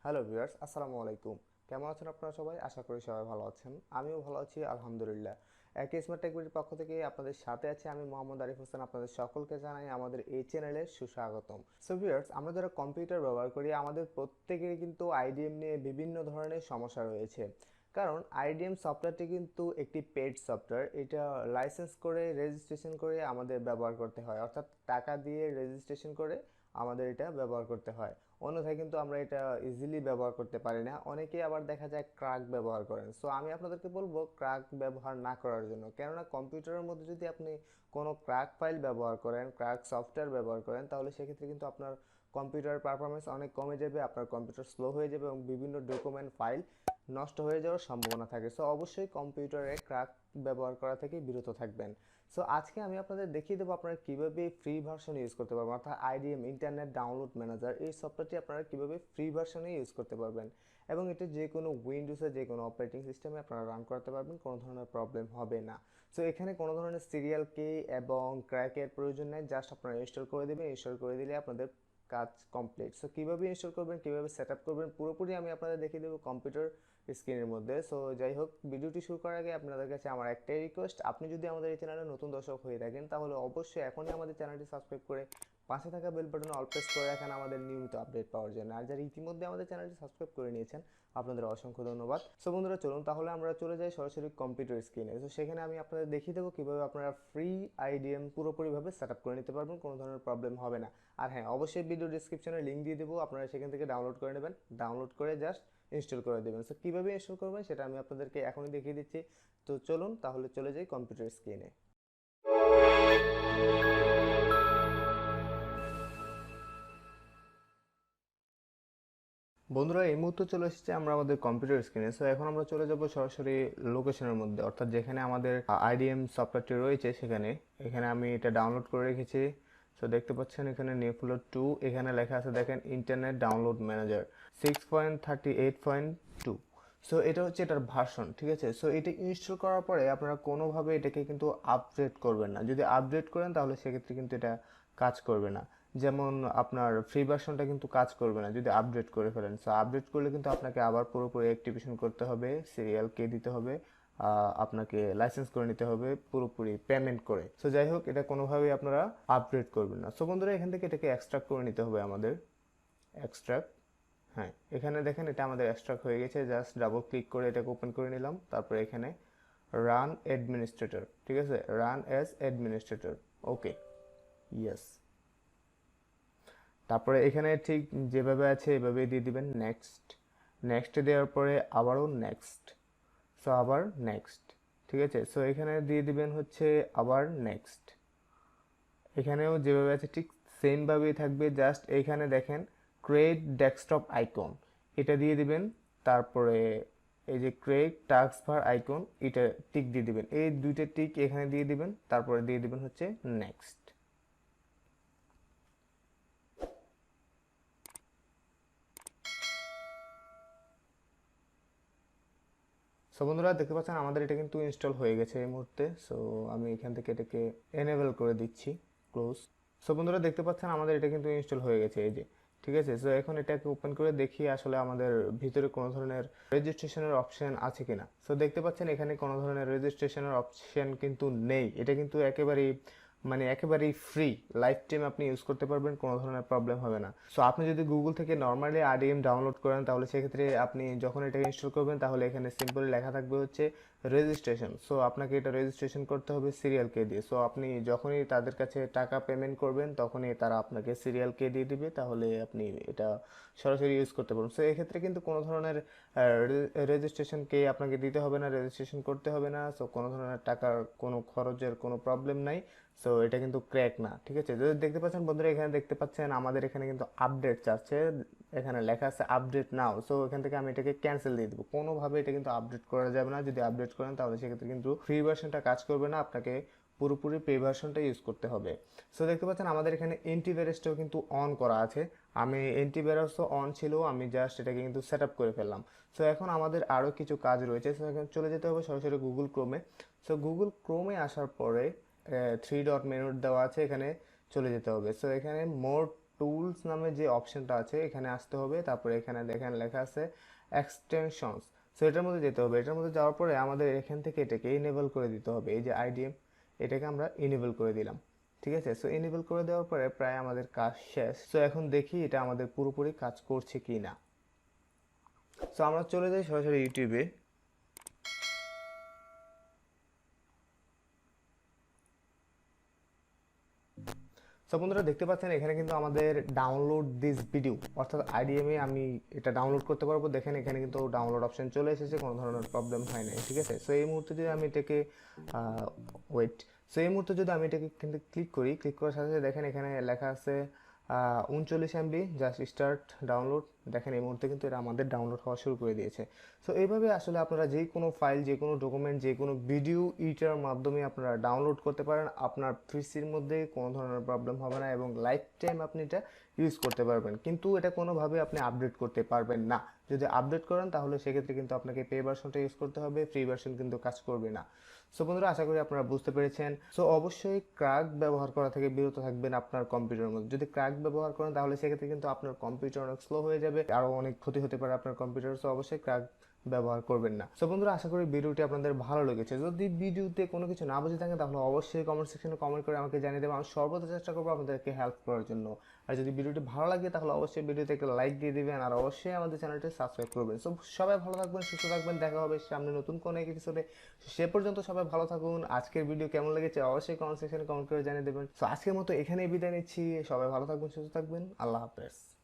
Hello viewers, আসসালামু আলাইকুম। কেমন আছেন আপনারা সবাই? আশা করি সবাই ভালো আছেন। আমিও ভালো আছি, আলহামদুলিল্লাহ। AkSmart টেকবিডির পক্ষ থেকে আপনাদের সাথে আছি আমি মোহাম্মদ আরিফ হোসেন। আপনাদের সকলকে জানাই আমাদের এই চ্যানেলে সুস্বাগতম। সো ভিউয়ার্স, আমরা যারা কম্পিউটার ব্যবহার করি আমাদের প্রত্যেকেরই কিন্তু আইডিএম নিয়ে বিভিন্ন ধরনের সমস্যা রয়েছে। কারণ আইডিএম সফটওয়্যারটি কিন্তু একটি পেড সফটওয়্যার। এটা লাইসেন্স করে রেজিস্ট্রেশন করে আমাদের ব্যবহার করতে হয়, অর্থাৎ টাকা দিয়ে রেজিস্ট্রেশন করে আমাদের এটা ব্যবহার করতে হয়। অন্যথায় কিন্তু আমরা এটা ইজিলি ব্যবহার করতে পারি না। অনেকেই আবার দেখা যায় ক্র্যাক ব্যবহার করেন। সো আমি আপনাদেরকে বলবো ক্র্যাক ব্যবহার না করার জন্য, কেননা কম্পিউটারের মধ্যে যদি আপনি কোনো ক্র্যাক ফাইল ব্যবহার করেন, ক্র্যাক সফটওয়্যার ব্যবহার করেন, তাহলে সেক্ষেত্রে কিন্তু আপনার কম্পিউটার পারফরমেন্স অনেক কমে যাবে, আপনার কম্পিউটার স্লো হয়ে যাবে এবং বিভিন্ন ডকুমেন্ট ফাইল নষ্ট হয়ে যাওয়ার সম্ভাবনা থাকে। সো অবশ্যই কম্পিউটারে ক্র্যাক ব্যবহার করা থেকে বিরত থাকবেন। সো আজকে আমি আপনাদের দেখিয়ে দেবো আপনারা কীভাবে ফ্রি ভার্সন ইউজ করতে পারবেন, অর্থাৎ আইডিএম ইন্টারনেট ডাউনলোড ম্যানেজার। এই সফটওয়্যারটি আপনারা কীভাবে ফ্রি ভার্সনে ইউজ করতে পারবেন এবং এটা যে কোনো উইন্ডোজে যে কোনো অপারেটিং সিস্টেমে আপনারা রান করতে পারবেন, কোনো ধরনের প্রবলেম হবে না। সো এখানে কোনো ধরনের সিরিয়াল কে এবং ক্র্যাকের প্রয়োজন নেই, জাস্ট আপনারা ইনস্টল করে দেবেন। ইনস্টল করে দিলে আপনাদের কাজ কমপ্লিট। সো কীভাবে ইনস্টল করবেন, কীভাবে সেট আপ করবেন পুরোপুরি আমি আপনাদের দেখিয়ে দেবো কম্পিউটার স্ক্রিনের মধ্যে। সো যাই হোক, ভিডিওটি শুরু করার আগে আপনাদের কাছে আমার একটাই রিকোয়েস্ট, আপনি যদি আমাদের এই চ্যানেলে নতুন দর্শক হয়ে থাকেন তাহলে অবশ্যই এখনই আমাদের চ্যানেলটি সাবস্ক্রাইব করে পাশে থাকা বেল বাটনে অল প্রেস করে রাখেন আমাদের নিয়মিত আপডেট পাওয়ার জন্য। আর যারা ইতিমধ্যে আমাদের চ্যানেলটি সাবস্ক্রাইব করে নিয়েছেন আপনাদের অসংখ্য ধন্যবাদ। সো বন্ধুরা, চলুন তাহলে আমরা চলে যাই সরাসরি কম্পিউটার স্ক্রিনে। সো সেখানে আমি আপনাদের দেখিয়ে দেবো কীভাবে আপনারা ফ্রি আইডিএম পুরোপুরিভাবে সেট আপ করে নিতে পারবেন, কোনো ধরনের প্রবলেম হবে না। আর হ্যাঁ, অবশ্যই ভিডিও ডিসক্রিপশনে লিঙ্ক দিয়ে দেবো, আপনারা সেখান থেকে ডাউনলোড করে নেবেন। ডাউনলোড করে জাস্ট ইনস্টল করে দেবেন। সো কীভাবে ইনস্টল করবেন সেটা আমি আপনাদেরকে এখনই দেখিয়ে দিচ্ছি। তো চলুন তাহলে চলে যাই কম্পিউটার স্ক্রিনে। বন্ধুরা, এই মুহূর্তে চলে এসেছি আমরা আমাদের কম্পিউটার স্ক্রিনে। সো এখন আমরা চলে যাব সরাসরি লোকেশনের মধ্যে, অর্থাৎ যেখানে আমাদের আইডিএম সফটওয়্যারটি রয়েছে সেখানে। এখানে আমি এটা ডাউনলোড করে রেখেছি। সো দেখতে পাচ্ছেন এখানে নিউ ফোল্ডার 2, এখানে লেখা আছে দেখেন ইন্টারনেট ডাউনলোড ম্যানেজার 6.38.2। সো এটা হচ্ছে এটার ভার্সন, ঠিক আছে। সো এটা ইনস্টল করার পরে আপনারা কোনোভাবে এটাকে কিন্তু আপডেট করবেন না। যদি আপডেট করেন তাহলে সেক্ষেত্রে কিন্তু এটা কাজ করবে না। যেমন আপনার ফ্রি ভার্সনটা কিন্তু কাজ করবে না যদি আপডেট করে ফেলেন। সো আপডেট করলে কিন্তু আপনাকে আবার পুরোপুরি অ্যাক্টিভেশন করতে হবে, সিরিয়াল কে দিতে হবে, আপনাকে লাইসেন্স করে নিতে হবে পুরোপুরি পেমেন্ট করে। সো যাই হোক, এটা কোনোভাবেই আপনারা আপডেট করবেন না। সো বন্ধুরা, এখান থেকে এটাকে এক্সট্রাক্ট করে নিতে হবে আমাদের। এক্সট্রাক্ট, হ্যাঁ, এখানে দেখেন এটা আমাদের এক্সট্রাক্ট হয়ে গেছে। জাস্ট ডাবল ক্লিক করে এটাকে ওপেন করে নিলাম। তারপরে এখানে রান অ্যাডমিনিস্ট্রেটর, ঠিক আছে, রান অ্যাজ অ্যাডমিনিস্ট্রেটর, ওকে, ইয়েস। তারপরে এখানে ঠিক যেভাবে আছে এভাবে দিয়ে দিবেন নেক্সট। নেক্সট দেওয়ার পরে আবারও নেক্সট। সো আবার নেক্সট, ঠিক আছে। সো এখানে দিয়ে দিবেন হচ্ছে আবার নেক্সট। এখানেও যেভাবে আছে ঠিক সেমভাবেই থাকবে। জাস্ট এইখানে দেখেন ক্রিয়েট ডেস্কটপ আইকন, এটা দিয়ে দিবেন। তারপরে এই যে ক্রিয়েট টাস্ক বার আইকন, এটা টিক দিয়ে দিবেন। এই দুইটা টিক এখানে দিয়ে দিবেন। তারপরে দিয়ে দিবেন হচ্ছে নেক্সট। সো বন্ধুরা, দেখতে পাচ্ছেন আমাদের এটা কিন্তু ইনস্টল হয়ে গেছে এই মুহূর্তে। সো আমি এখান থেকে এটাকে এনেবল করে দিচ্ছি, ক্লোজ। সো বন্ধুরা, দেখতে পাচ্ছেন আমাদের এটা কিন্তু ইনস্টল হয়ে গেছে, এই যে, ঠিক আছে। সো এখন এটাকে ওপেন করে দেখি আসলে আমাদের ভিতরে কোনো ধরনের রেজিস্ট্রেশনের অপশন আছে কিনা। সো দেখতে পাচ্ছেন এখানে কোনো ধরনের রেজিস্ট্রেশনের অপশন কিন্তু নেই। এটা কিন্তু একেবারেই একেবারেই ফ্রি, লাইফ টাইম আপনি ইউজ করতে পারবেন, কোনো ধরনের প্রবলেম হবে না। সো আপনি যদি গুগল থেকে নর্মালি আইডিএম ডাউনলোড করেন তাহলে সেক্ষেত্রে আপনি যখন এটা ইনস্টল করবেন তাহলে এখানে সিম্পলি লেখা থাকবে হচ্ছে রেজিস্ট্রেশন। সো আপনাকে এটা রেজিস্ট্রেশন করতে হবে সিরিয়াল কে দিয়ে। সো আপনি যখনই তাদের কাছে টাকা পেমেন্ট করবেন তখনই তারা আপনাকে সিরিয়াল কে দিয়ে দিবে, তাহলে আপনি এটা সরাসরি ইউজ করতে পারবেন। সো এক্ষেত্রে কিন্তু কোনো ধরনের রেজিস্ট্রেশন কে আপনাকে দিতে হবে না, রেজিস্ট্রেশন করতে হবে না। সো কোনো ধরনের টাকার কোনো খরচের কোনো প্রবলেম নাই। সো এটা কিন্তু ক্র্যাক না, ঠিক আছে। যদি দেখতে পাচ্ছেন বন্ধুরা, এখানে দেখতে পাচ্ছেন আমাদের এখানে কিন্তু আপডেট চাচ্ছে, এখানে লেখা আছে আপডেট নাও। সো এখান থেকে আমি এটাকে ক্যান্সেল দিয়ে দেবো। কোনোভাবে এটা কিন্তু আপডেট করা যাবে না। যদি আপডেট করেন তাহলে সেক্ষেত্রে কিন্তু ফ্রি ভার্সনটা কাজ করবে না, আপনাকে পুরোপুরি পে ভার্সনটা ইউজ করতে হবে। সো দেখতে পাচ্ছেন আমাদের এখানে অ্যান্টিভাইরাসটাও কিন্তু অন করা আছে। আমি অ্যান্টিভাইরাসও অন ছিল, আমি জাস্ট এটাকে কিন্তু সেট আপ করে ফেললাম। সো এখন আমাদের আরও কিছু কাজ রয়েছে। সো এখন চলে যেতে হবে সরাসরি গুগল ক্রোমে। সো গুগল ক্রোমে আসার পরে থ্রি ডট মেনু দেওয়া আছে, এখানে চলে যেতে হবে। সো এখানে মোর টুলস নামে যে অপশনটা আছে এখানে আসতে হবে, তারপরে এখানে দেখেন লেখা আছে এক্সটেনশনস। সো এটার মধ্যে যেতে হবে। এটার মধ্যে যাওয়ার পরে আমাদের এখান থেকে এটাকে এনেবল করে দিতে হবে। এই যে আইডিএম, এটাকে আমরা এনেবল করে দিলাম। ঠিক আছে, সো এনেবল করে দেওয়ার পরে প্রায় আমাদের কাজ শেষ। সো এখন দেখি এটা আমাদের পুরোপুরি কাজ করছে কি না। সো আমরা চলে যাই সরাসরি ইউটিউবে। সো বন্ধুরা দেখতে পাচ্ছেন এখানে কিন্তু আমাদের ডাউনলোড দিস ভিডিও, অর্থাৎ আইডিএম এ আমি এটা ডাউনলোড করতে পারবো। দেখেন এখানে কিন্তু ডাউনলোড অপশন চলে এসেছে, কোনো ধরনের প্রবলেম হয় নাই। ঠিক আছে, সো এই মুহূর্তে যদি আমি এটাকে ওয়েট সো এই মুহূর্তে যদি আমি এটাকে কিন্তু ক্লিক করি, ক্লিক করার সাথে সাথে দেখেন এখানে লেখা আছে 39 MB জাস্ট স্টার্ট ডাউনলোড। দেখেন এই মুহূর্তে কিন্তু এটা আমাদের ডাউনলোড হওয়া শুরু করে দিয়েছে। সো এইভাবে আসলে আপনারা যে কোনো ফাইল, যে কোনো ডকুমেন্ট, যে কোনো ভিডিও এডিটরের মাধ্যমে আপনারা ডাউনলোড করতে পারেন। আপনার পিসির মধ্যে কোনো ধরনের প্রবলেম হবে না এবং লাইফ টাইম আপনি এটা ইউজ করতে পারবেন। কিন্তু এটা কোনোভাবে আপনি আপডেট করতে পারবেন না। যদি আপডেট করেন তাহলে সেক্ষেত্রে কিন্তু আপনাকে পে ভার্সনটা ইউজ করতে হবে, ফ্রি ভার্সন কিন্তু কাজ করবে না। সো বন্ধুরা আশা করি আপনারা বুঝতে পেরেছেন। সো অবশ্যই ক্র্যাক ব্যবহার করা থেকে বিরত থাকবেন আপনার কম্পিউটারের মধ্যে। যদি ক্র্যাক ব্যবহার করেন তাহলে সেক্ষেত্রে কিন্তু আপনার কম্পিউটার অনেক স্লো হয়ে যাবে, আরও অনেক ক্ষতি হতে পারে আপনার কম্পিউটার। সো অবশ্যই ক্র্যাক ব্যবহার করবেন না। সো বন্ধুরা আশা করি ভিডিওটি আপনাদের ভালো লেগেছে। যদি ভিডিওতে কোনো কিছু না বুঝে থাকেন তাহলে অবশ্যই কমেন্ট সেকশনে কমেন্ট করে আমাকে জানিয়ে দেবেন। আমি সর্বদা চেষ্টা করবো আপনাদেরকে হেল্প করার জন্য। আর যদি ভিডিওটি ভালো লাগে তাহলে অবশ্যই ভিডিওতে একটা লাইক দিয়ে দিবেন আর অবশ্যই আমাদের চ্যানেলটি সাবস্ক্রাইব করবেন। সো সবাই ভালো থাকবেন, সুস্থ থাকবেন, দেখা হবে সামনে নতুন কোনো এক এপিসোডে। সে পর্যন্ত সবাই ভালো থাকুন। আজকের ভিডিও কেমন লেগেছে অবশ্যই কমেন্ট সেকশনে কমেন্ট করে জানিয়ে দেবেন। সো আজকের মতো এখানেই বিদায় নিচ্ছি। সবাই ভালো থাকবেন, সুস্থ থাকবেন, আল্লাহ হাফেজ।